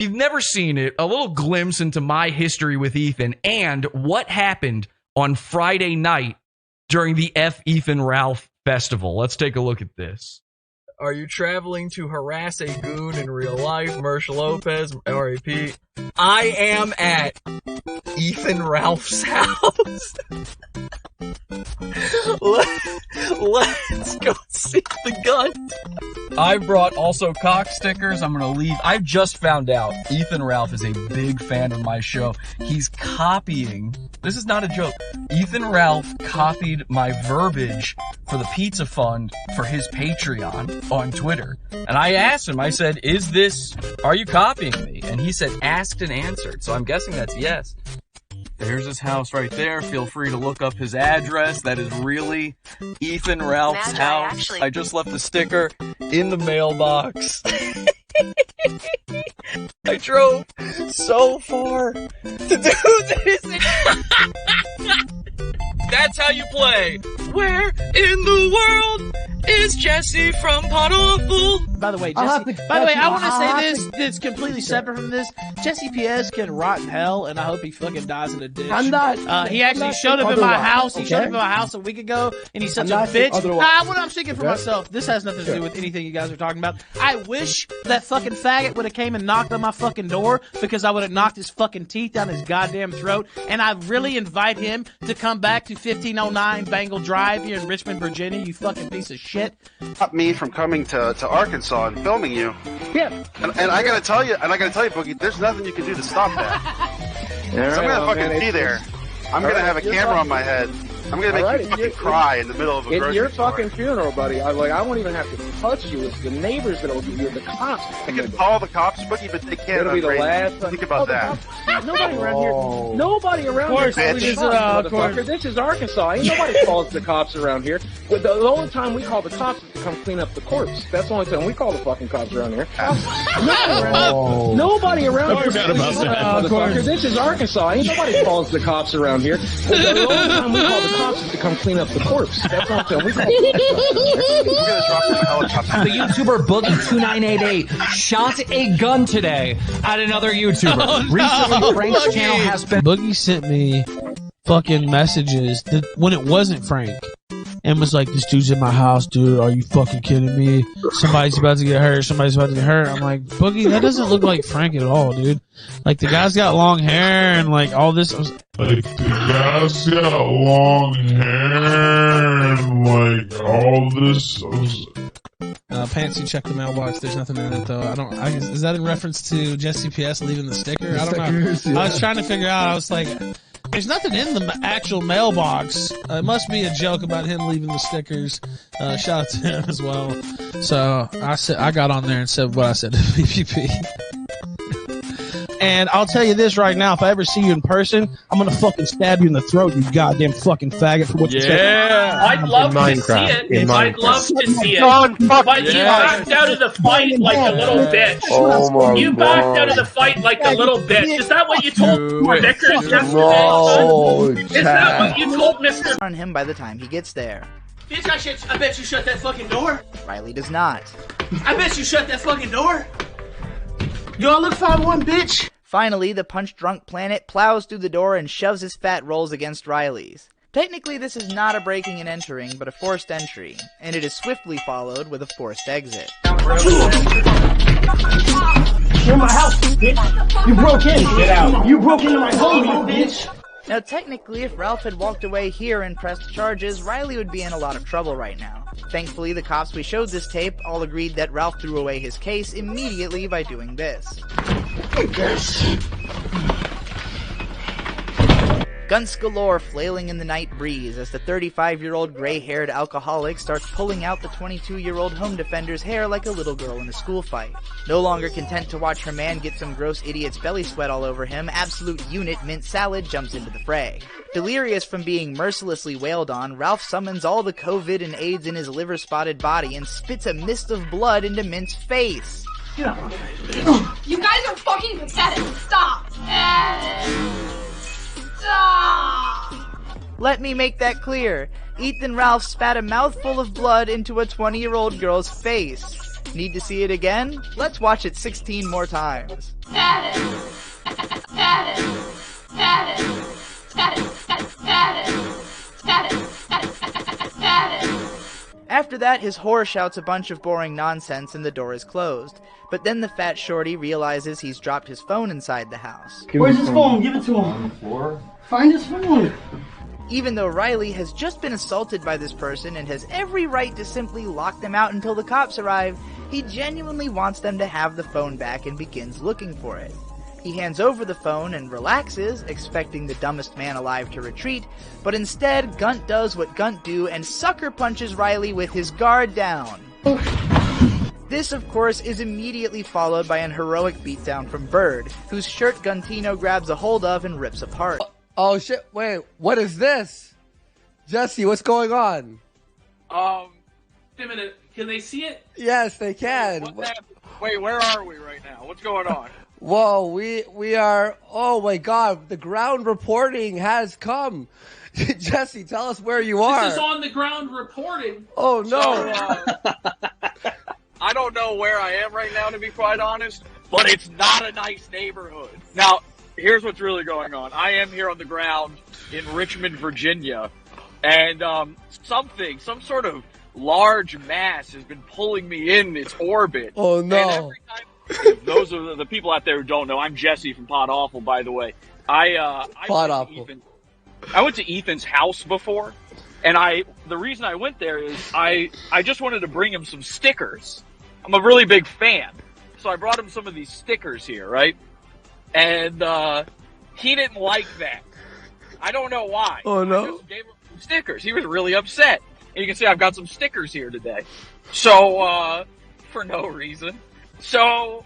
you've never seen it, a little glimpse into my history with Ethan and what happened on Friday night during the F. Ethan Ralph Festival. Let's take a look at this. Are you traveling to harass a goon in real life? Mersh Lopez, R.A.P. I am at Ethan Ralph's house. Let's go see the gun. I brought also cock stickers. I'm gonna leave. I've just found out Ethan Ralph is a big fan of my show. He's copying. This is not a joke. Ethan Ralph copied my verbiage for the Pizza Fund for his Patreon on Twitter. And I asked him, I said, are you copying me? And he said, asked and answered. So I'm guessing that's yes. There's his house right there. Feel free to look up his address. That is really Ethan Ralph's house. I just left the sticker in the mailbox. I drove so far to do this. That's how you play. Where in the world is Jesse from Podawful? By the way, Jesse, I want to say this that's completely separate from this. Jesse P.S. can rot in hell, and I hope he fucking dies in a ditch. I'm not. He actually showed up at my house. He showed up at my house a week ago, and he's such a bitch. What I'm thinking for myself, this has nothing to do with anything you guys are talking about. I wish that fucking faggot would have came and knocked on my fucking door, because I would have knocked his fucking teeth down his goddamn throat. And I really invite him to come back to 1509 Bangle Drive here in Richmond, Virginia. You fucking piece of shit. Stop me from coming to Arkansas and filming you. Yeah. And I gotta tell you, Boogie, there's nothing you can do to stop that. So I'm gonna fucking be there. I'm gonna have a camera on my head. I'm gonna make you fucking cry in the middle of a grocery store. Your fucking funeral, buddy. I won't even have to touch you. It's the neighbors that'll give you the cops. I can call the cops, Boogie, but they can't. It'll be the last. Think about that. Nobody around here. Nobody around here. Motherfucker. This is Arkansas. Ain't nobody calls the cops around here. But the only time we call the cops is to come clean up the corpse. That's the only time we call the fucking cops around here. Nobody around here. Motherfucker. This is Arkansas. Ain't nobody calls the cops around here. The only time we call the cops is to come clean up the corpse. That's the only time we call the cops. The YouTuber Boogie2988 shot a gun today at another YouTuber. Recently, Frank's channel has been. Boogie sent me fucking messages when it wasn't Frank, and was like, "This dude's in my house, dude. Are you fucking kidding me? Somebody's about to get hurt. Somebody's about to get hurt." I'm like, Boogie, that doesn't look like Frank at all, dude. Like, the guy's got long hair and like all this. Like, the guy's got long hair and like all this. Pantsy, check the mailbox. There's nothing in it though. Is that in reference to Jesse PS leaving the sticker? I don't know. Yeah. I was trying to figure out. I was like, there's nothing in the actual mailbox. It must be a joke about him leaving the stickers. Shout out to him as well. So I got on there and said what I said to PPP. And I'll tell you this right now, if I ever see you in person, I'm gonna fucking stab you in the throat, you goddamn fucking faggot, for what you said. I'd love to see it. I'd love to see it. But you backed out of the fight like a little bitch. You backed out of the fight like a little bitch. Is that what you told Vickers yesterday? Is that what you told Mr. on him by the time he gets there? Bitch, I bet you shut that fucking door. Riley does not. I bet you shut that fucking door. Yo, look 5-1, bitch. Finally, the punch-drunk planet plows through the door and shoves his fat rolls against Riley's. Technically, this is not a breaking and entering, but a forced entry, and it is swiftly followed with a forced exit. You're in my house, bitch! You broke in! Get out! You broke into my home, you bitch! Now, technically, if Ralph had walked away here and pressed charges, Riley would be in a lot of trouble right now. Thankfully, the cops we showed this tape all agreed that Ralph threw away his case immediately by doing this. Guns galore flailing in the night breeze as the 35-year-old gray-haired alcoholic starts pulling out the 22-year-old home defender's hair like a little girl in a school fight. No longer content to watch her man get some gross idiot's belly sweat all over him, absolute unit Mint Salad jumps into the fray. Delirious from being mercilessly wailed on, Ralph summons all the COVID and AIDS in his liver-spotted body and spits a mist of blood into Mint's face. You guys are fucking pathetic. Stop. Stop. Let me make that clear. Ethan Ralph spat a mouthful of blood into a 20-year-old girl's face. Need to see it again? Let's watch it 16 more times. After that, his whore shouts a bunch of boring nonsense and the door is closed. But then the fat shorty realizes he's dropped his phone inside the house. Where's his phone? Give it to him. On the floor. Find his phone. Even though Riley has just been assaulted by this person and has every right to simply lock them out until the cops arrive, he genuinely wants them to have the phone back and begins looking for it. He hands over the phone and relaxes, expecting the dumbest man alive to retreat, but instead Gunt does what Gunt do and sucker punches Riley with his guard down. This, of course, is immediately followed by an heroic beatdown from Bird, whose shirt Guntino grabs a hold of and rips apart. Oh shit, wait, what is this? Jesse, what's going on? Wait a minute, can they see it? Yes, they can. Wait, where are we right now? What's going on? Whoa, we are, oh my god, the ground reporting has come. Jesse, tell us where you are. This is on the ground reporting. Oh no. So, I don't know where I am right now, to be quite honest, but it's not a nice neighborhood. Now, here's what's really going on. I am here on the ground in Richmond, Virginia, and some sort of large mass has been pulling me in its orbit. Oh no. And every time, those are the people out there who don't know. I'm Jesse from Pod Awful, by the way. I went to Ethan's house before, and the reason I went there is I just wanted to bring him some stickers. I'm a really big fan, so I brought him some of these stickers here, right? And he didn't like that. I don't know why. Oh no! I just gave him some stickers. He was really upset. And you can see I've got some stickers here today. So for no reason. So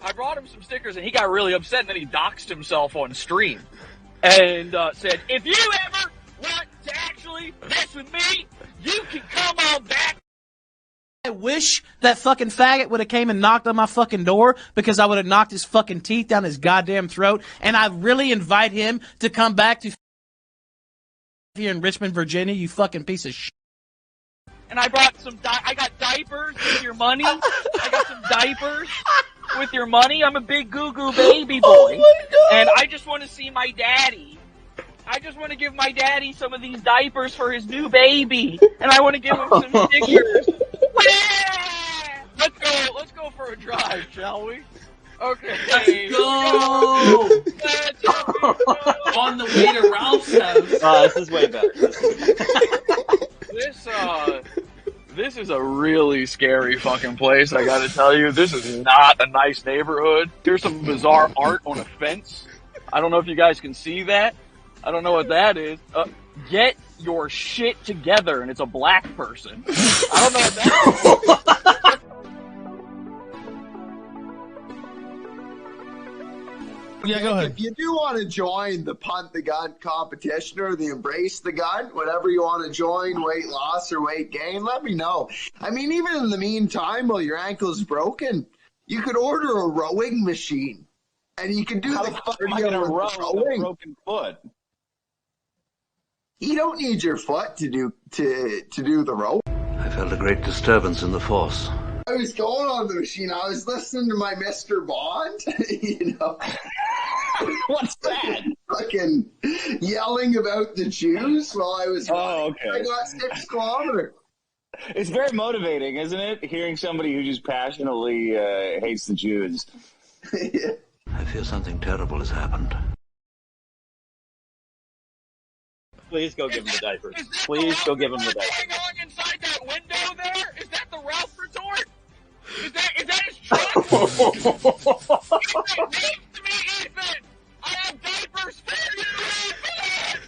I brought him some stickers, and he got really upset. And then he doxed himself on stream and said, "If you ever want to actually mess with me, you can come on back." I wish that fucking faggot would have came and knocked on my fucking door, because I would have knocked his fucking teeth down his goddamn throat. And I really invite him to come back to here in Richmond, Virginia, you fucking piece of shit. And I brought I got diapers with your money. I got some diapers with your money. I'm a big goo-goo baby boy. Oh my God. And I just want to see my daddy. I just want to give my daddy some of these diapers for his new baby. And I want to give him some stickers. Let's go for a drive, shall we? Okay. Let's go! On the way to Ralph's house. This is way better. This is a really scary fucking place, I gotta tell you. This is not a nice neighborhood. Here's some bizarre art on a fence. I don't know if you guys can see that. I don't know what that is. Get your shit together, and it's a black person. I don't know what that is. Yeah, go ahead. If you do want to join the punt the gun competition or the embrace the gun, whatever you want to join, weight loss or weight gain, let me know. I mean, even in the meantime, while your ankle's broken, you could order a rowing machine, and you can do the cardio with rowing. Broken foot. You don't need your foot to do the row. I felt a great disturbance in the force. I was going on the machine. I was listening to my Mr. Bond, you know. What's that? Fucking yelling about the Jews while I was running. Okay. I got 6 kilometers. It's very motivating, isn't it? Hearing somebody who just passionately hates the Jews. Yeah. I fear something terrible has happened. Please go give him the diapers. Please go give him the diapers. What's going on inside that window there? Is that the Ralph retort? Is that his truck? Ethan, needs to be Ethan! I have diapers for you, Ethan!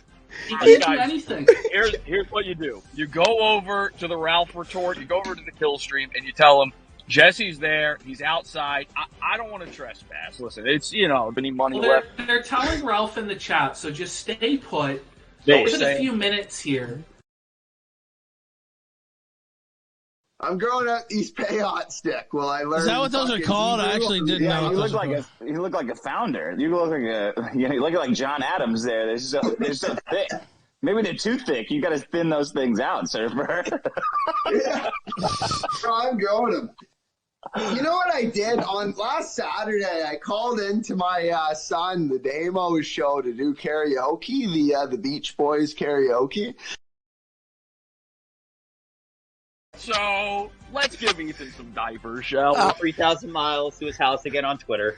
He can't do anything. Here's what you do. You go over to the Ralph retort, you go over to the KillStream, and you tell him, Jesse's there, he's outside, I don't want to trespass. Listen, it's, any money left. They're telling Ralph in the chat, so just stay put. Give it a few minutes here. I'm growing out these peyote stick while I learn. Is that what those are called? I actually didn't know. You look like a founder. You look like John Adams there. They're so thick. Maybe they're too thick. You got to thin those things out, Surfer. Yeah. No, I'm growing them. You know what I did on last Saturday? I called into my son, the Damo show, to do karaoke, the Beach Boys karaoke. So let's give Ethan some diapers, shall we? 3,000 miles to his house to get on Twitter,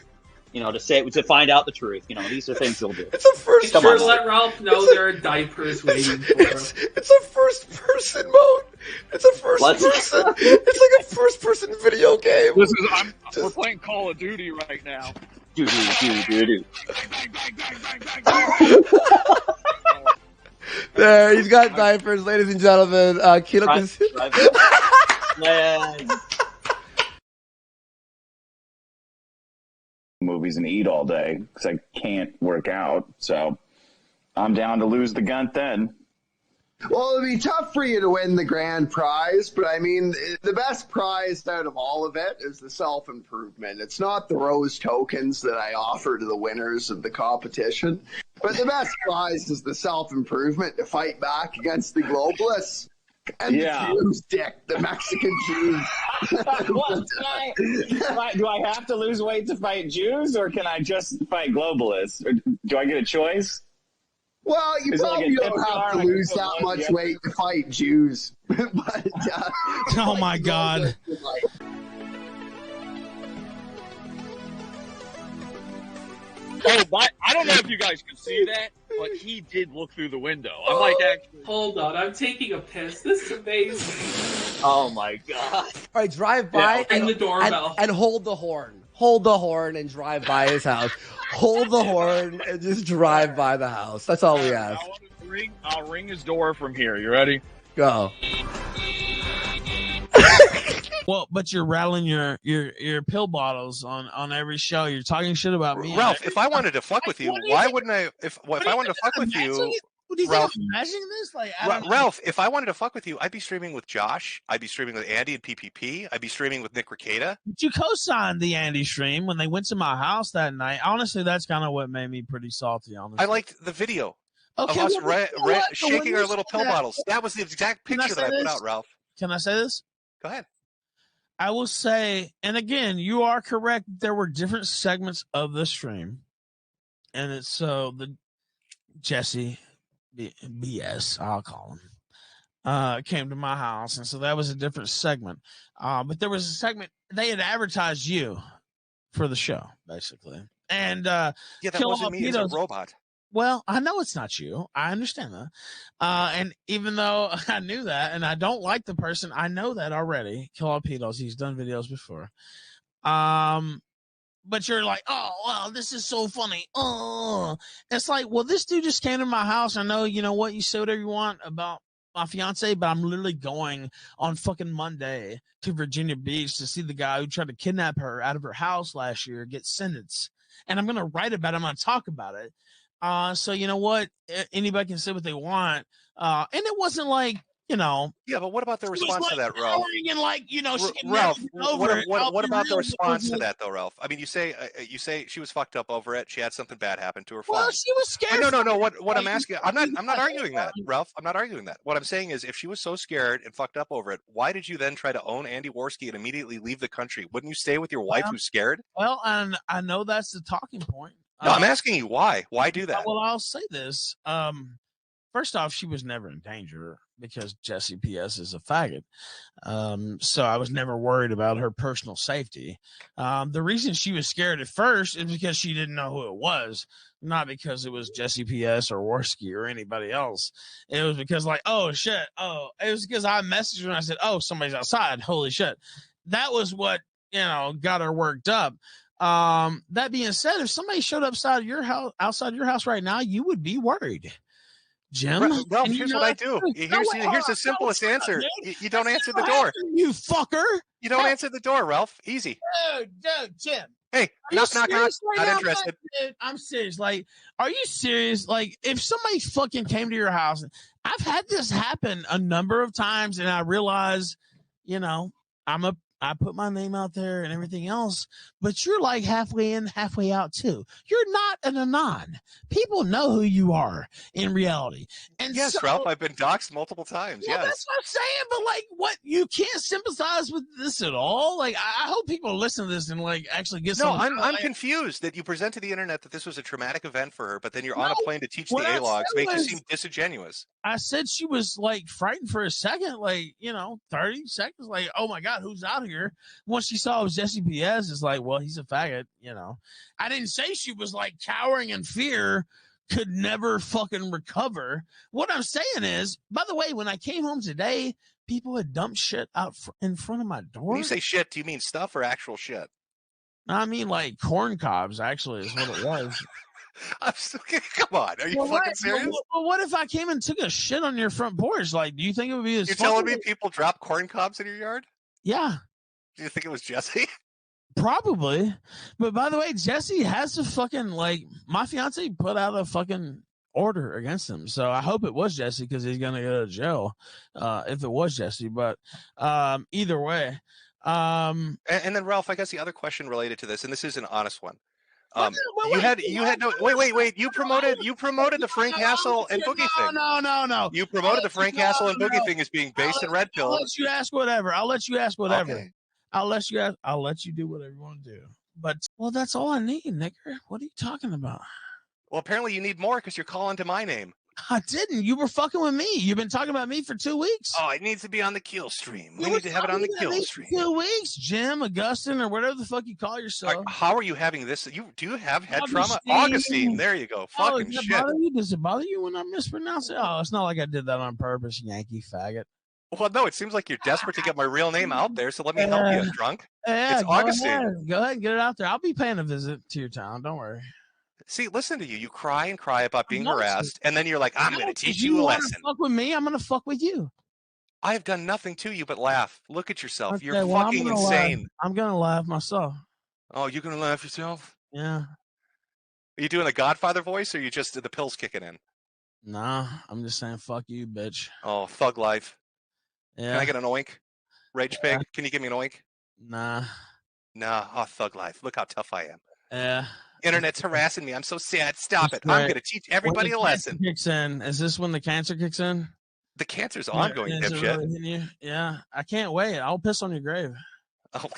to find out the truth. These are things he'll do. It's a first person. Let Ralph know there are diapers waiting for him. It's a first person mode. It's a first person. It's like a first person video game. We're playing Call of Duty right now. There, he's got diapers, ladies and gentlemen. Movies and eat all day because I can't work out. So I'm down to lose the gun then. Well, it'll be tough for you to win the grand prize, but I mean, the best prize out of all of it is the self-improvement. It's not the rose tokens that I offer to the winners of the competition, but the best prize is the self-improvement to fight back against the globalists and the Jews, Dick, the Mexican Jews. Do I have to lose weight to fight Jews, or can I just fight globalists? Or do I get a choice? Well, you probably don't have to lose that much weight to fight Jews. But, oh, my God. I don't know if you guys can see that, but he did look through the window. I'm like, actually. Hold on, I'm taking a piss. This is amazing. Oh my God! All right, drive by and the doorbell and hold the horn. Hold the horn and drive by his house. Hold the horn and just drive by the house. That's all we ask. I'll ring his door from here. You ready? Go. Well, but you're rattling your pill bottles on every show. You're talking shit about me. Ralph, if I wanted to fuck with you, why wouldn't I? If I wanted to fuck with you, What do you Ralph, think I'm imagining this? Like, Ralph, if I wanted to fuck with you, I'd be streaming with Josh. I'd be streaming with Andy and PPP. I'd be streaming with Nick Rekieta. But you co-signed the Andy stream when they went to my house that night. Honestly, that's kind of what made me pretty salty. Honestly, I liked the video of us shaking our little pill bottles. That was the exact picture that I put out, Ralph. Can I say this? Go ahead. I will say, and again, you are correct. There were different segments of the stream, and it's so the Jesse BS, I'll call him, came to my house, and so that was a different segment. But there was a segment they had advertised you for the show, basically, and yeah, that wasn't me. It's a robot. Well, I know it's not you. I understand that. And even though I knew that, and I don't like the person, I know that already. Kill he's done videos before. But you're like, oh, wow, this is so funny. Oh, it's like, well, this dude just came to my house. I know, you know what, you say whatever you want about my fiance, but I'm literally going on fucking Monday to Virginia Beach to see the guy who tried to kidnap her out of her house last year get sentenced. And I'm going to write about it. I'm going to talk about it. So you know what? Anybody can say what they want. And it wasn't like, you know. Yeah, but what about the response to that, Ralph? And like, you know, she can Ralph, over what about the response to that, though, Ralph? I mean, you say she was fucked up over it. She had something bad happen to her. Fine. Well, she was scared. No. What I'm asking, I'm not arguing that, Ralph. I'm not arguing that. What I'm saying is, if she was so scared and fucked up over it, why did you then try to own Andy Warski and immediately leave the country? Wouldn't you stay with your wife who's scared? Well, and I know that's the talking point. No, I'm asking you why. Why do that? Well, I'll say this. First off, she was never in danger because Jesse PS is a faggot. So I was never worried about her personal safety. The reason she was scared at first is because she didn't know who it was, not because it was Jesse PS or Warski or anybody else. It was because like, oh shit. Oh, it was because I messaged her and I said, oh, somebody's outside. Holy shit. That was what, you know, got her worked up. That being said, if somebody showed up outside your house right now, you would be worried. Jim, Ralph, here's what I do. Here's the simplest answer. You don't answer the door. You fucker. You don't answer the door, Ralph. Easy. Dude, Jim. Hey, knock. Not interested. I'm serious. Like, are you serious? Like, if somebody fucking came to your house, I've had this happen a number of times, and I realize, you know, I'm a I put my name out there and everything else, but you're like halfway in, halfway out too. You're not an anon. People know who you are in reality. And yes, so, Ralph, I've been doxxed multiple times. well, Yes. that's what I'm saying. But like, what, you can't sympathize with this at all? Like, I hope people listen to this and like actually get No, some. I'm confused that you present to the internet that this was a traumatic event for her, but then you're on a plane to teach the what I A-logs, said make you was- seem disingenuous. I said she was like frightened for a second, like, 30 seconds, like, oh my God, who's out here? Once she saw it was Jesse P.S., it's like, well, he's a faggot, I didn't say she was like cowering in fear, could never fucking recover. What I'm saying is, by the way, when I came home today, people had dumped shit out in front of my door. When you say shit, do you mean stuff or actual shit? I mean, like corn cobs, actually, is what it was. Come on, are you fucking serious? Well, what if I came and took a shit on your front porch? Like, do you think it would be as You're funny? telling me people drop corn cobs in your yard? Yeah. Do you think it was Jesse? Probably. But by the way, Jesse has to fucking, like, my fiance put out a fucking order against him. So I hope it was Jesse because he's going to go to jail if it was Jesse. But either way. And then, Ralph, I guess the other question related to this, and this is an honest one. You had no wait. You promoted the Frank Hassel and Boogie thing. No. You promoted the Frank Hassel and Boogie thing as being based in Red Pill. I'll let you ask whatever. Okay. I'll let you do whatever you want to do. But well, that's all I need, Nicker. What are you talking about? Well, apparently you need more because you're calling to my name. I didn't. You were fucking with me. You've been talking about me for 2 weeks. Oh, it needs to be on the KillStream. We need to have it on the KillStream. 2 weeks, Jim, Augustine, or whatever the fuck you call yourself. How are you having this? Do you have head trauma? Augustine. There you go. Fucking shit. Does it bother you when I mispronounce it? Oh, it's not like I did that on purpose, Yankee faggot. Well, no, it seems like you're desperate to get my real name out there, so let me help you, drunk. Yeah, it's Augustine. Go ahead and get it out there. I'll be paying a visit to your town. Don't worry. See, listen to you. You cry and cry about being harassed, and then you're like, I'm going to teach you a lesson. You fuck with me, I'm going to fuck with you. I have done nothing to you but laugh. Look at yourself. Okay, You're fucking insane. I'm going to laugh myself. Oh, you're going to laugh yourself? Yeah. Are you doing a Godfather voice, or are you just the pills kicking in? Nah, I'm just saying, fuck you, bitch. Oh, thug life. Yeah. Can I get an oink? Rage pig, can you give me an oink? Nah. Oh, thug life. Look how tough I am. Yeah. Internet's harassing me. I'm so sad. Stop it. I'm going to teach everybody a lesson. Kicks in. Is this when the cancer kicks in? The cancer's ongoing, dipshit. Really yeah. I can't wait. I'll piss on your grave. Oh.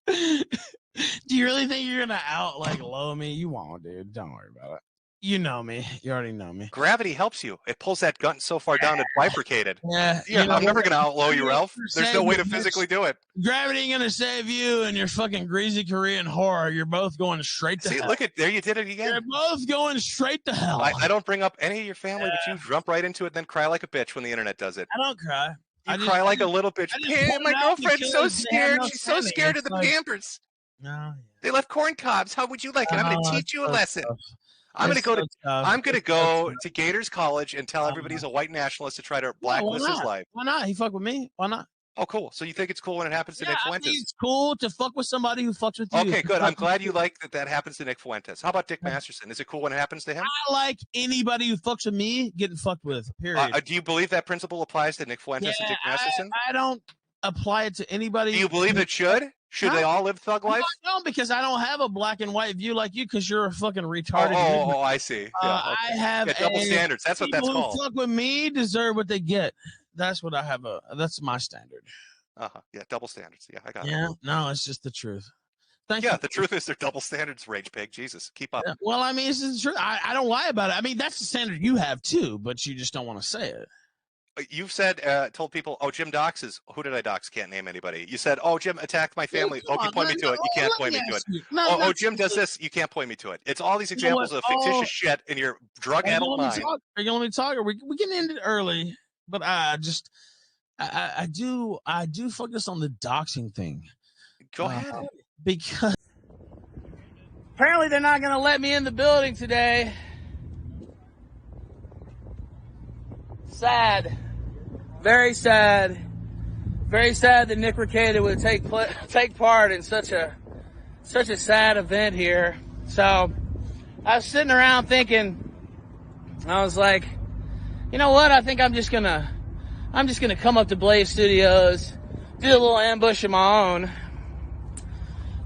Do you really think you're going to low me? You won't, dude. Don't worry about it. You know me. You already know me. Gravity helps you. It pulls that gun so far down it's bifurcated. Yeah. I'm never going to outlaw you, Ralph. There's no way to physically do it. Gravity ain't going to save you and your fucking greasy Korean horror. You're both going straight to hell. Look there, you did it again. You're both going straight to hell. I don't bring up any of your family, but you jump right into it, then cry like a bitch when the internet does it. I don't cry. You cry like a little bitch. Hey, my girlfriend's so scared. She's so scared of the Pampers. No. They left corn cobs. How would you like it? I'm going to teach you a lesson. I'm going to go to Gators College and tell everybody he's a white nationalist to try to blacklist his life. Why not? He fuck with me. Why not? Oh, cool. So you think it's cool when it happens to Nick Fuentes? It's cool to fuck with somebody who fucks with you. Okay, good. I'm glad you like that happens to Nick Fuentes. How about Dick Masterson? Is it cool when it happens to him? I like anybody who fucks with me getting fucked with, period. Do you believe that principle applies to Nick Fuentes and Dick Masterson? I don't apply it to anybody. Do you believe it should? Should they all live thug life? No, because I don't have a black and white view like you because you're a fucking retarded. Oh, I see. Yeah, okay. I have double standards. That's what that's called. People who fuck with me deserve what they get. That's what I have. That's my standard. Yeah, double standards. Yeah, I got it. Yeah, no, it's just the truth. Thank you. The truth is they're double standards, Rage Pig. Jesus, keep up. Yeah, well, I mean, it's the truth. I don't lie about it. I mean, that's the standard you have too, but you just don't want to say it. You've said, told people, oh, Jim doxes. Who did I dox? Can't name anybody. You said, oh, Jim attacked my family. Oh, you point me to it. You can't point me to it. Oh, Jim does this. You can't point me to it. It's all these examples of fictitious shit in your drug-addled mind. Are you going to let me talk? Or we can end it early, but I do focus on the doxing thing. Go ahead. Because apparently they're not going to let me in the building today. Sad. Very sad. Very sad that Nick Rekieta would take part in such a sad event here. So I was sitting around thinking, I was like, you know what? I think I'm just gonna come up to Blaze Studios, did a little ambush of my own.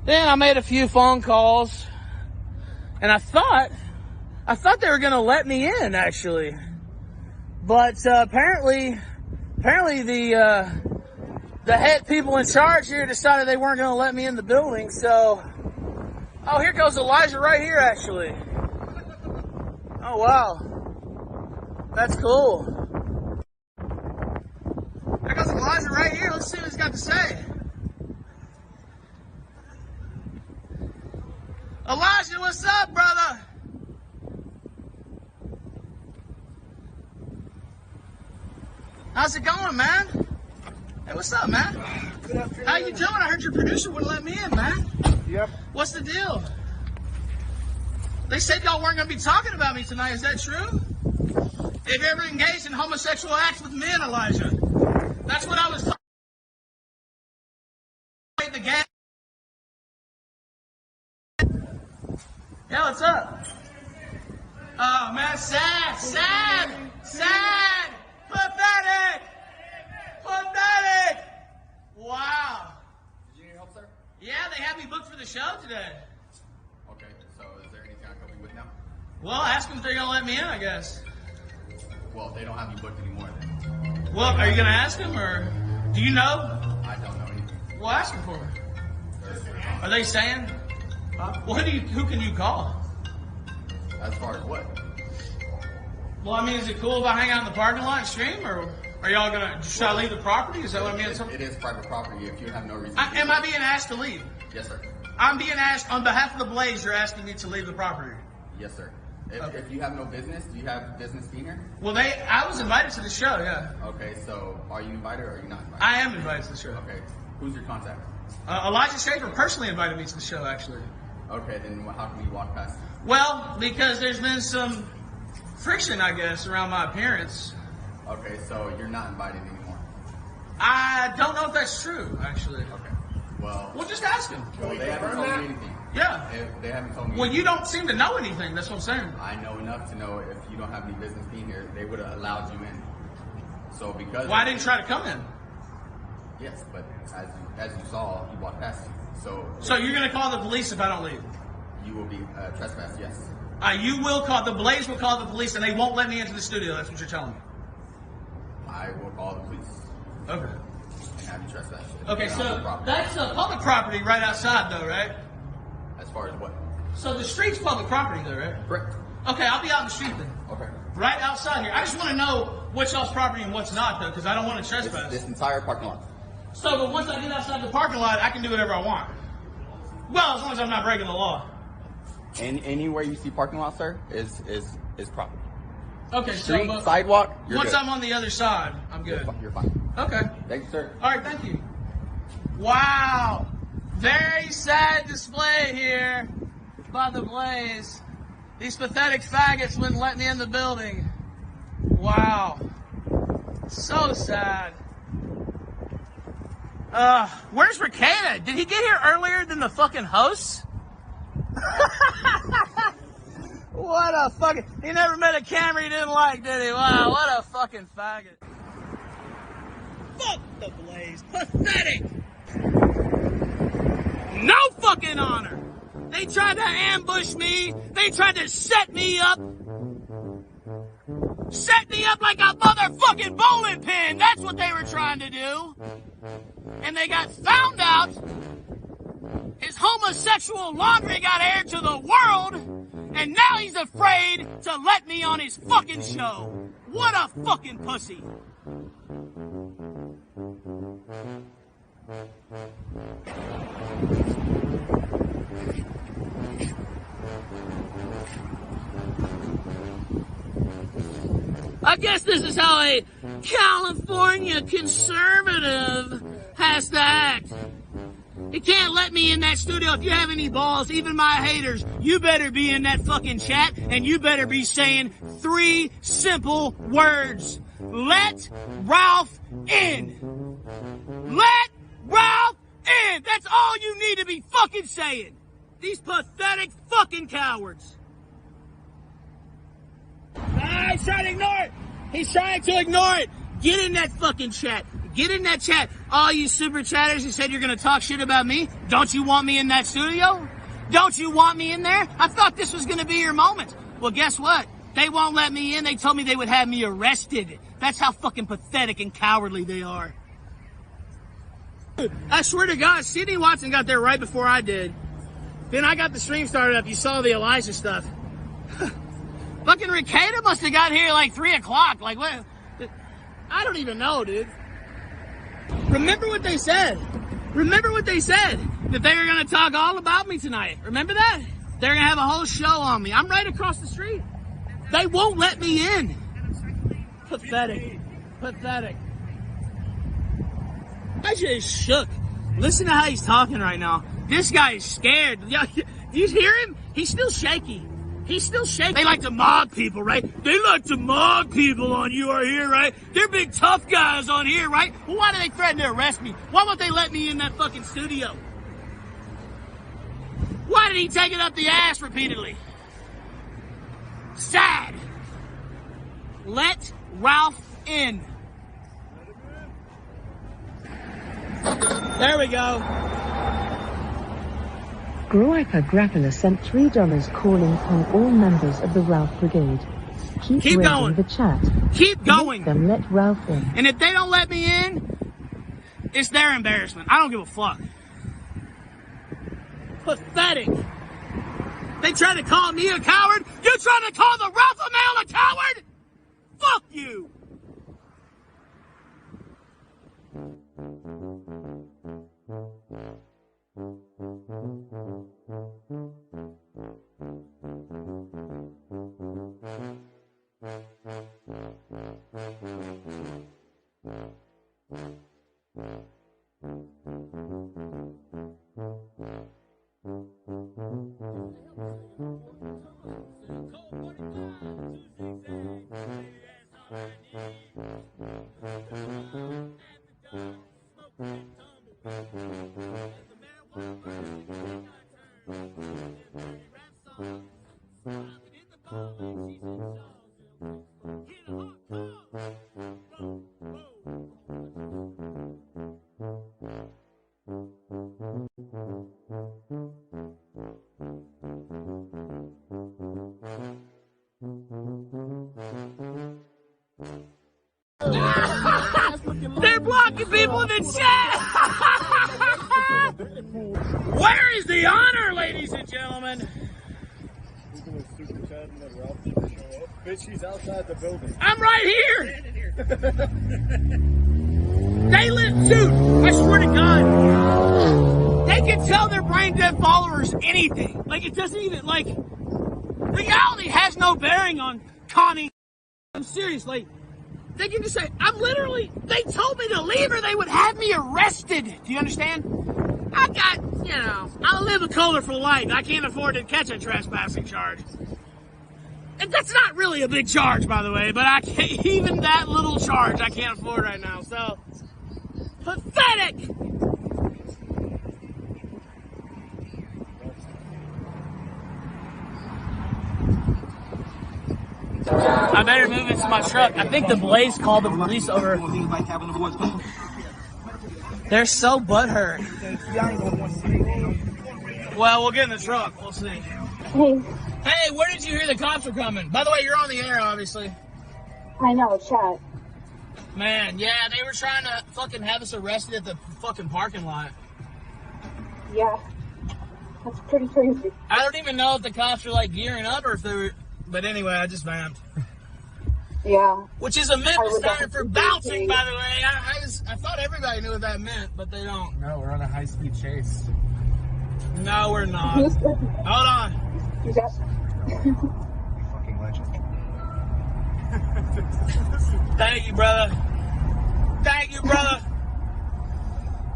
Then I made a few phone calls, and I thought they were gonna let me in, actually. But apparently the head people in charge here decided they weren't gonna let me in the building. So, oh, here goes Elijah right here, actually. Oh wow, that's cool. There goes Elijah right here. Let's see what he's got to say. Elijah, what's up, brother? How's it going, man? Hey, what's up, man? Good afternoon. How you doing? I heard your producer wouldn't let me in, man. Yep. What's the deal? They said y'all weren't going to be talking about me tonight. Is that true? Have you ever engaged in homosexual acts with men, Elijah? That's what I was talking about. The gas. Yeah, what's up? Oh, man, sad. Pathetic. Wow. Did you need help, sir? Yeah, they had me booked for the show today. Okay, so is there anything I can help you with now? Well, ask them if they're going to let me in, I guess. Well, they don't have you booked anymore then. Well, are you going to ask them, or do you know? I don't know anything. Well, ask them for me. Are they saying? Well, who can you call? As far as what? Well, I mean, is it cool if I hang out in the parking lot and stream, or are y'all should I leave the property? Is that what I mean? It is private property if you have no reason. Am I being asked to leave? Yes, sir. I'm being asked on behalf of the Blaze. You're asking me to leave the property. Yes, sir. If you have no business, do you have business being here? Well, I was invited to the show, yeah. Okay, so are you invited or are you not invited? I am invited to the show. Okay, who's your contact? Elijah Schaffer personally invited me to the show, actually. Okay, then how can you walk past? Well, because there's been some friction, I guess, around my appearance. Okay, so you're not invited anymore. I don't know if that's true, actually. Okay, well, just ask him. Well, they haven't told me anything. Yeah. They haven't told me Well, you don't seem to know anything. That's what I'm saying. I know enough to know if you don't have any business being here, they would have allowed you in. So because... Well, I didn't try to come in. Yes, but as you saw, he walked past you. So you're going to call the police if I don't leave? You will be trespassed, yes. You will call, the Blaze will call the police and they won't let me into the studio. That's what you're telling me. I will call the police. Okay. And have you trespassed. Okay, so that's public property right outside though, right? As far as what? So the street's public property though, right? Correct. Okay, I'll be out in the street then. Okay. Right outside here. I just want to know what's y'all's property and what's not though, because I don't want to trespass. This entire parking lot. So, but once I get outside the parking lot, I can do whatever I want. Well, as long as I'm not breaking the law. Anywhere you see parking lot, sir, is property. Okay, street, so sidewalk. Once I'm on the other side, I'm good. You're fine. Okay. Thank you, sir. All right, thank you. Wow, very sad display here by the Blaze. These pathetic faggots wouldn't let me in the building. Wow, so sad. Where's Rekieta? Did he get here earlier than the fucking host? What a fucking... He never met a camera he didn't like, did he? Wow, what a fucking faggot. Fuck the Blaze. Pathetic. No fucking honor. They tried to ambush me. They tried to set me up. Set me up like a motherfucking bowling pin. That's what they were trying to do. And they got found out. His homosexual laundry got aired to the world. And now he's afraid to let me on his fucking show. What a fucking pussy. I guess this is how a California conservative has to act. You can't let me in that studio if you have any balls, even my haters. You better be in that fucking chat, and you better be saying 3 simple words. Let Ralph in. Let Ralph in. That's all you need to be fucking saying. These pathetic fucking cowards. He's trying to ignore it. He's trying to ignore it. Get in that fucking chat. Get in that chat. All you super chatters who said you're going to talk shit about me, don't you want me in that studio? Don't you want me in there? I thought this was going to be your moment. Well, guess what? They won't let me in. They told me they would have me arrested. That's how fucking pathetic and cowardly they are. I swear to God, Sidney Watson got there right before I did. Then I got the stream started up. You saw the Elijah stuff. Fucking Rekieta must have got here like 3 o'clock. Like, what? I don't even know, dude. Remember what they said. Remember what they said. That they were going to talk all about me tonight. Remember that? They're going to have a whole show on me. I'm right across the street. They won't let me in. Pathetic. Pathetic. I just shook. Listen to how he's talking right now. This guy is scared. Do you hear him? He's still shaky. He's still shaky. They like to mob people, right? They like to mob people on You Are Here, right? They're big tough guys on here, right? Well, why do they threaten to arrest me? Why won't they let me in that fucking studio? Why did he take it up the ass repeatedly? Sad. Let Ralph in. There we go. Groiper Grappler sent $3 calling upon all members of the Ralph Brigade. Keep going. The chat. Keep going. Let them let Ralph in. And if they don't let me in, it's their embarrassment. I don't give a fuck. Pathetic. They try to call me a coward? You trying to call the Ralph male a coward? Fuck you. They're blocking people in the chat! Where is the honor, ladies and gentlemen? Bitch, she's outside the building. I'm right here! They live, dude, I swear to God, they can tell their brain dead followers anything. Like, it doesn't even, like, reality has no bearing on Connie. I'm serious, like, they can just say, they told me to leave or they would have me arrested. Do you understand? I got, I live a colorful life. I can't afford to catch a trespassing charge. And that's not really a big charge, by the way, but I can't, even that little charge I can't afford right now, so. Pathetic! I better move into my truck. I think the Blaze called the police over. They're so butthurt. Well, we'll get in the truck. We'll see. Hey. Hey, where did you hear the cops were coming? By the way, you're on the air, obviously. I know, chat. Man, yeah, they were trying to fucking have us arrested at the fucking parking lot. Yeah. That's pretty crazy. I don't even know if the cops were, like, gearing up or if they were... But anyway, I just vamped. Yeah. Which is a misnomer for bouncing, by the way. I thought everybody knew what that meant, but they don't. No, we're on a high-speed chase. No, we're not. Hold on. Fucking legend. Thank you, brother. Thank you, brother.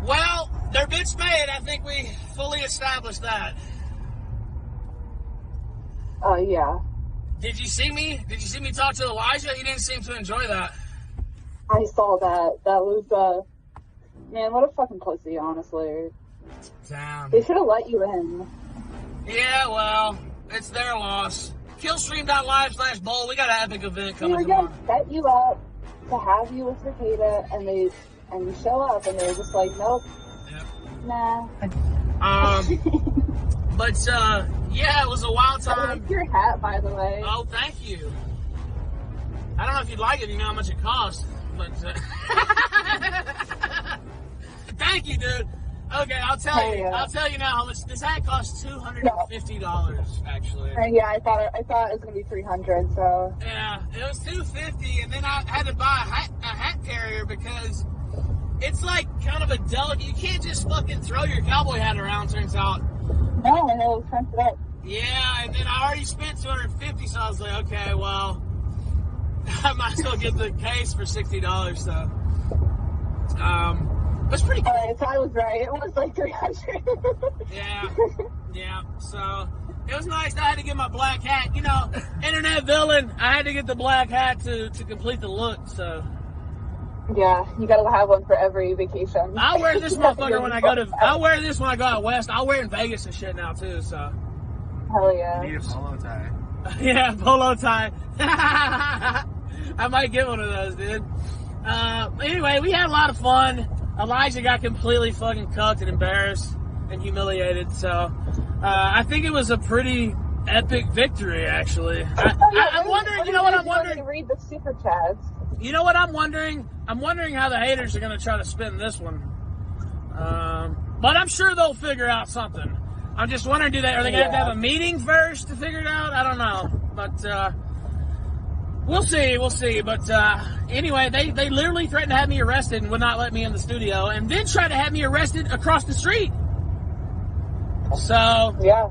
Well, they're bitch made. I think we fully established that. Yeah. Did you see me? Did you see me talk to Elijah? He didn't seem to enjoy that. I saw that. That was, man, what a fucking pussy, honestly. Damn. They should have let you in. Yeah, well, it's their loss. KillStream.live/bowl. We got an epic event coming They were tomorrow. gonna set you up to have you with Rekieta, and they and you show up, and they're just like, nope, nah. But yeah, it was a wild time. I like your hat, by the way. Oh, thank you. I don't know if you'd like it. You know how much it costs, but thank you, dude. Okay, I'll tell you. I'll tell you now how much this hat costs. $250, actually. Yeah, I thought it was gonna be $300. So yeah, it was $250, and then I had to buy a hat carrier because it's like kind of a delicate. You can't just fucking throw your cowboy hat around. Turns out. No, I know, it's it up. Yeah, and then I already spent $250, so I was like, okay, well, I might as well get the case for $60. So, it's pretty cool. Alright, so I was right. It was like $300. Yeah. So it was nice. I had to get my black hat. You know, internet villain. I had to get the black hat to complete the look. So. Yeah, you gotta have one for every vacation. I'll wear this motherfucker when I go to. I'll wear this when I go out west. I'll wear it in Vegas and shit now too. So. Hell yeah. Need a polo tie. Yeah, polo tie. I might get one of those, dude. Anyway, we had a lot of fun. Elijah got completely fucking cucked and embarrassed and humiliated. So, I think it was a pretty epic victory, actually. I'm wondering. You know what I'm wondering? Read the super chats. You know what I'm wondering? I'm wondering how the haters are going to try to spin this one. But I'm sure they'll figure out something. I'm just wondering, are they going to have a meeting first to figure it out? I don't know. But we'll see. But anyway, they literally threatened to have me arrested and would not let me in the studio, and then tried to have me arrested across the street. So yeah.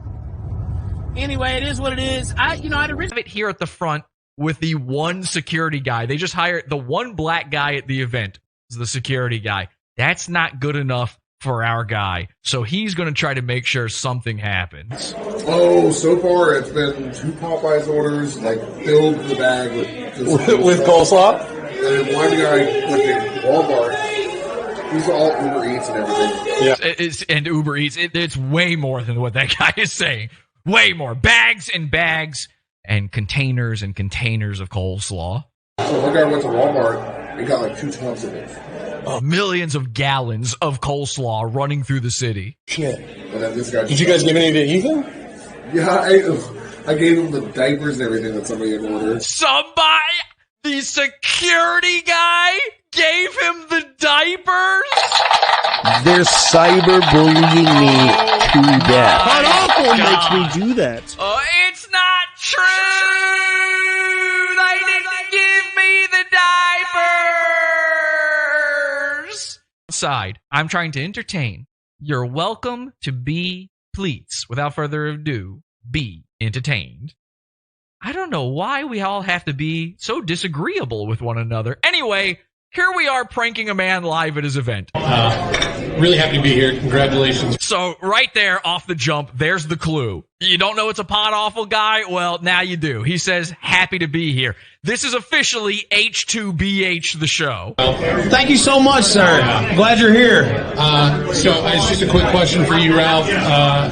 Anyway, it is what it is. I'd originally have it here at the front with the one security guy. They just hired the one black guy at the event is the security guy. That's not good enough for our guy. So he's going to try to make sure something happens. Oh, so far it's been 2 Popeyes orders, like filled the bag with coleslaw. And then one guy with Walmart, he's all Uber Eats and everything. Yeah, and Uber Eats. It's way more than what that guy is saying. Way more. Bags and bags. And containers and containers of coleslaw. So one guy went to Walmart and got like 2 tons of it. Millions of gallons of coleslaw running through the city. Shit. And then this guy. Did you guys give any to Ethan? Yeah, I gave him the diapers and everything that somebody had ordered. The security guy gave him the diapers? They're cyberbullying me to death. How awful makes me do that. It's not true! They didn't give me the diapers! Outside, I'm trying to entertain. You're welcome to be pleased. Without further ado, be entertained. I don't know why we all have to be so disagreeable with one another. Anyway, here we are pranking a man live at his event. Really happy to be here. Congratulations. So right there off the jump, there's the clue. You don't know it's a pot awful guy? Well, now you do. He says, happy to be here. This is officially H2BH the show. Thank you so much, sir. Glad you're here. So it's just a quick question for you, Ralph.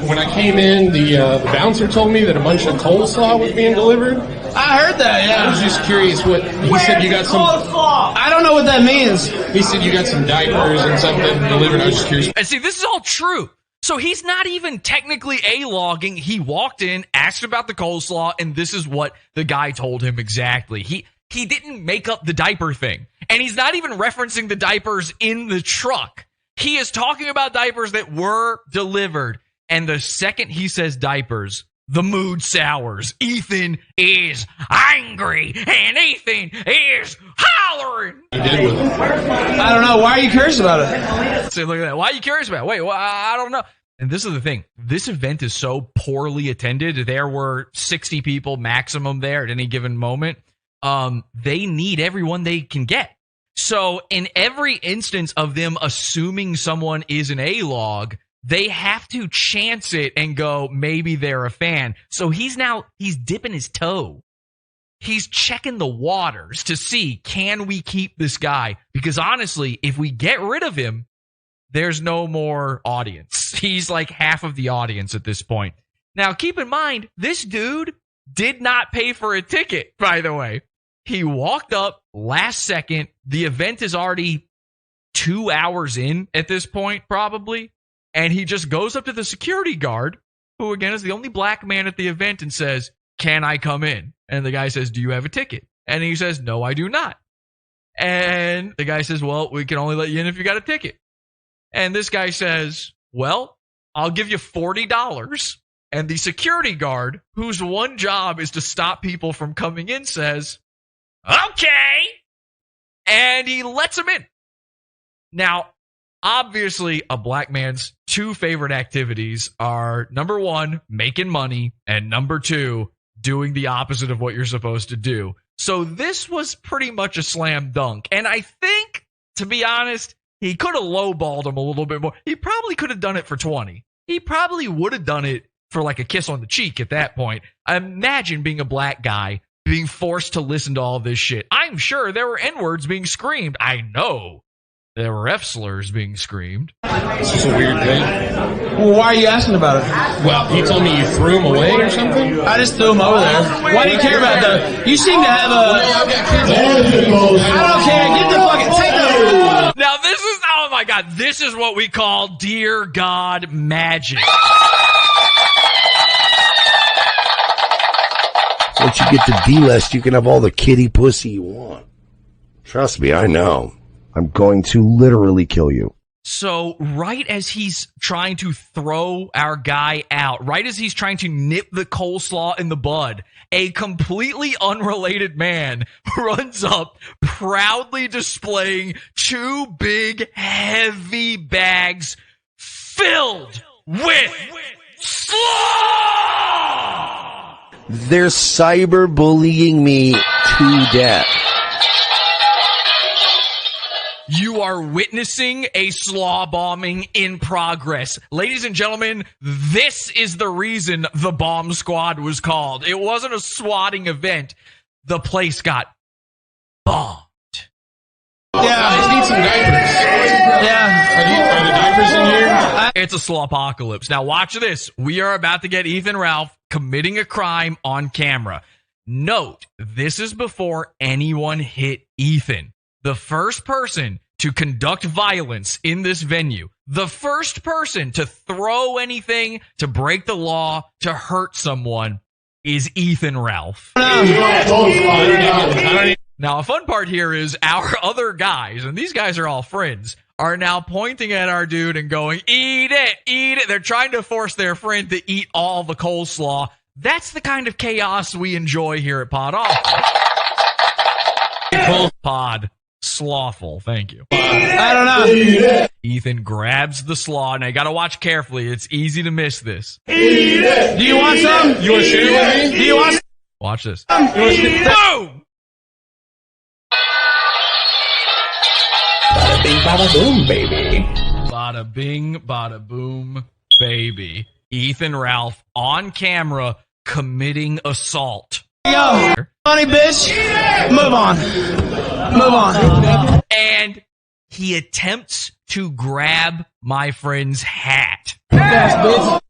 When I came in, the bouncer told me that a bunch of coleslaw was being delivered. I heard that, yeah. I was just curious what he said. You got some. I don't know what that means. He said you got some diapers and something delivered. I was just curious. And see, this is all true. So he's not even technically A-logging. He walked in, asked about the coleslaw, and this is what the guy told him exactly. He didn't make up the diaper thing. And he's not even referencing the diapers in the truck. He is talking about diapers that were delivered. And the second he says diapers, the mood sours. Ethan is angry, and Ethan is hollering. I don't know. Why are you curious about it? So look at that. Why are you curious about it? Wait, well, I don't know. And this is the thing. This event is so poorly attended. There were 60 people maximum there at any given moment. They need everyone they can get. So in every instance of them assuming someone is an A-log, they have to chance it and go, maybe they're a fan. So he's dipping his toe. He's checking the waters to see, can we keep this guy? Because honestly, if we get rid of him, there's no more audience. He's like half of the audience at this point. Now, keep in mind, this dude did not pay for a ticket, by the way. He walked up last second. The event is already 2 hours in at this point, probably. And he just goes up to the security guard, who again is the only black man at the event, and says, "Can I come in?" And the guy says, "Do you have a ticket?" And he says, "No, I do not." And the guy says, "Well, we can only let you in if you got a ticket." And this guy says, "Well, I'll give you $40. And the security guard, whose one job is to stop people from coming in, says, "Okay." And he lets him in. Now, obviously, a black man's two favorite activities are, number one, making money, and number two, doing the opposite of what you're supposed to do. So this was pretty much a slam dunk. And I think, to be honest, he could have lowballed him a little bit more. He probably could have done it for 20. He probably would have done it for like a kiss on the cheek at that point. Imagine being a black guy being forced to listen to all this shit. I'm sure there were N-words being screamed. I know there were F-slurs being screamed. This is a weird thing. Well, why are you asking about it? Well, you told me you threw him away or something? I just threw him over there. Why do you care about that? You seem to have a... I don't care. Get the fucking... Take the... Now this is... Oh my God. This is what we call Dear God magic. Once you get to D-list, you can have all the kitty pussy you want. Trust me, I know. I'm going to literally kill you. So right as he's trying to throw our guy out, right as he's trying to nip the coleslaw in the bud, a completely unrelated man runs up, proudly displaying two big, heavy bags filled with slaw! They're cyberbullying me to death. You are witnessing a slaw bombing in progress. Ladies and gentlemen, this is the reason the bomb squad was called. It wasn't a swatting event. The place got bombed. Yeah, I just need some diapers. Yeah. Are the diapers in here? It's a slaw-apocalypse. Now watch this. We are about to get Ethan Ralph committing a crime on camera. Note, this is before anyone hit Ethan. The first person to conduct violence in this venue, the first person to throw anything, to break the law, to hurt someone, is Ethan Ralph. Now, a fun part here is our other guys, and these guys are all friends, are now pointing at our dude and going, "Eat it, eat it." They're trying to force their friend to eat all the coleslaw. That's the kind of chaos we enjoy here at Pod Off. Pod. Slawful, thank you. I don't know. Ethan grabs the slaw. Now you gotta watch carefully. It's easy to miss this. Eat it. Do you want some? You want to share it with me? Do you want some? Watch this. Boom! Bada bing, bada boom, baby. Bada bing, bada boom, baby. Ethan Ralph on camera committing assault. Yo, funny bitch. Move on. Move on. And he attempts to grab my friend's hat.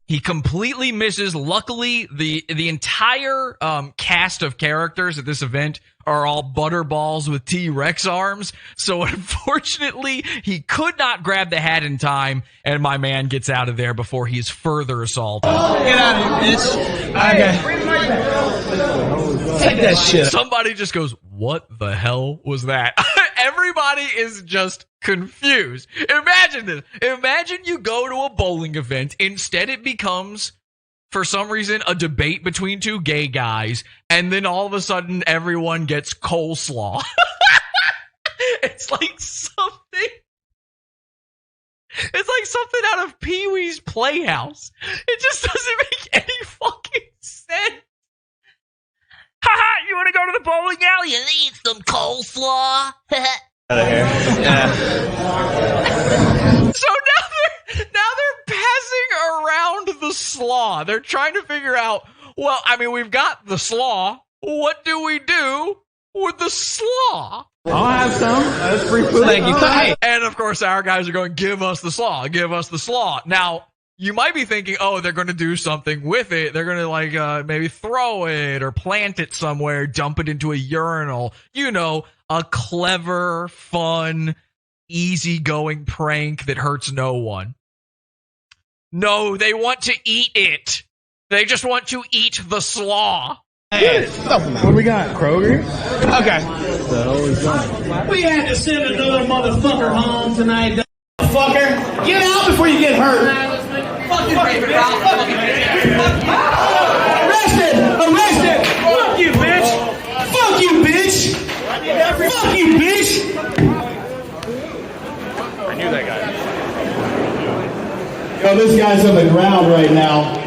He completely misses. Luckily, the entire cast of characters at this event are all butterballs with T-Rex arms. So unfortunately, he could not grab the hat in time, and my man gets out of there before he's further assaulted. Get out of here, bitch. Okay. Take that shit. Somebody just goes, "What the hell was that?" Everybody is just confused. Imagine this. Imagine you go to a bowling event. Instead, it becomes, for some reason, a debate between two gay guys. And then all of a sudden, everyone gets coleslaw. It's like something. It's like something out of Pee-wee's Playhouse. It just doesn't make any fucking sense. Haha, you want to go to the bowling alley and eat some coleslaw? Out of here. Yeah. So now they're passing around the slaw. They're trying to figure out, well, I mean, we've got the slaw. What do we do with the slaw? I'll have some. That's free food. Thank you. Hey. And of course, our guys are going, "Give us the slaw. Give us the slaw." Now, you might be thinking, oh, they're going to do something with it. They're going to like maybe throw it or plant it somewhere, dump it into a urinal. You know, a clever, fun, easygoing prank that hurts no one. No, they want to eat it. They just want to eat the slaw. Hey, what do we got? Kroger? Okay. What the hell is that? We had to send another motherfucker home tonight. Motherfucker, get out before you get hurt. Fucking arrested! Arrested! Fuck you, bitch! Fuck you, bitch! Fuck you, bitch! I knew that guy. Yo, this guy's on the ground right now.